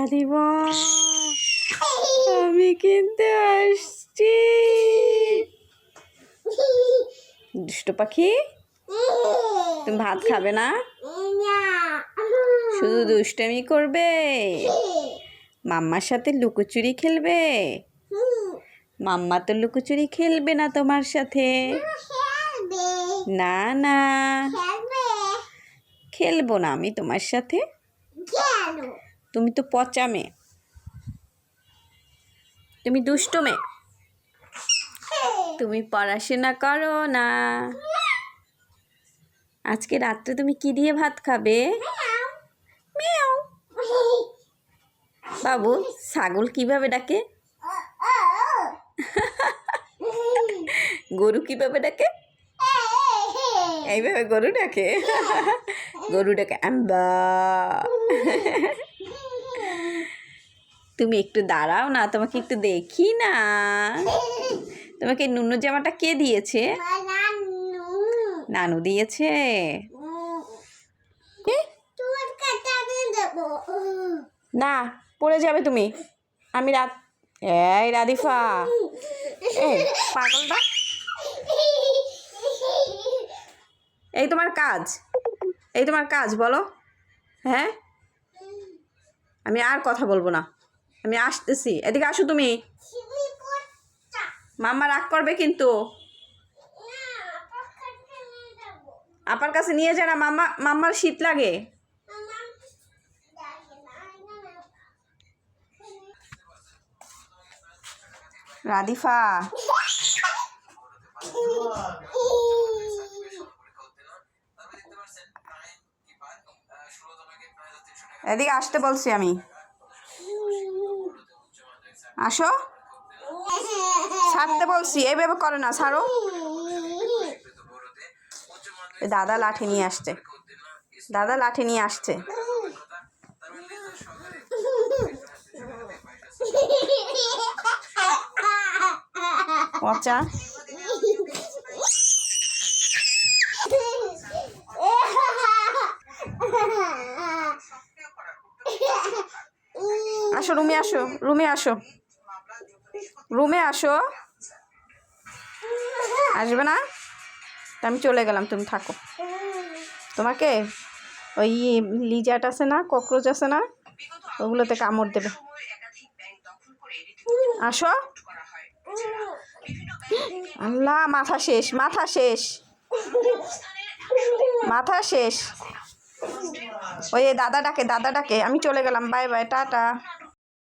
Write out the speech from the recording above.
রাধিমা, আমি কিন্তু আসছি। দুষ্ট পাখি, তুমি ভাত খাবে না, শুধু দুষ্টামি করবে, মাম্মার সাথে লুকোচুরি খেলবে। মাম্মা তো লুকোচুরি খেলবে না তোমার সাথে। না না, খেলবো না আমি তোমার সাথে। তুমি তো পচা মেয়ে, তুমি দুষ্ট মেয়ে, তুমি পড়াশোনা করো না। আজকে রাত্রে তুমি কি দিয়ে ভাত খাবে? মিয়াও। বাবু, ছাগল কিভাবে ডাকে? গরু কিভাবে ডাকে? এইভাবে গরু ডাকে। গরু ডাকে আম্বা। তুমি একটু দাঁড়াও না, তোমাকে একটু দেখি না। তোমাকে নুনু জামাটা কে দিয়েছে? নানু দিয়েছে। না, পড়ে যাবে তুমি। আমি এই রাধিফা, এই পাগলটা, এই তোমার কাজ, এই তোমার কাজ বলো। হ্যাঁ, আমি আর কথা বলবো না, আমি আসতেছি। এদিকে আসো তুমি। মাম্মা রাগ করবে কিন্তু। আপার কাছে নিয়ে যা না, মাম্মার শীত লাগে। রাধিফা, এদিকে আসতে বলছি আমি। আসো, ছাড়তে বলছি, এইভাবে করে না, ছাড়ো। দাদা লাঠি নিয়ে আসছে, দাদা লাঠি নিয়ে আসছে। পচা। আসো রুমে, আসো রুমে, আসো রুমে, আসো। আসবে না? আমি চলে গেলাম, তুমি থাকো। তোমাকে ওই লিজাট আছে না, ককরোচ আছে না, ওগুলোতে কামড় দেবে। আসো। আল্লাহ, মাথা শেষ, মাথা শেষ, মাথা শেষ। ওই দাদা ডাকে, দাদা ডাকে। আমি চলে গেলাম, বাই বাই, টাটা।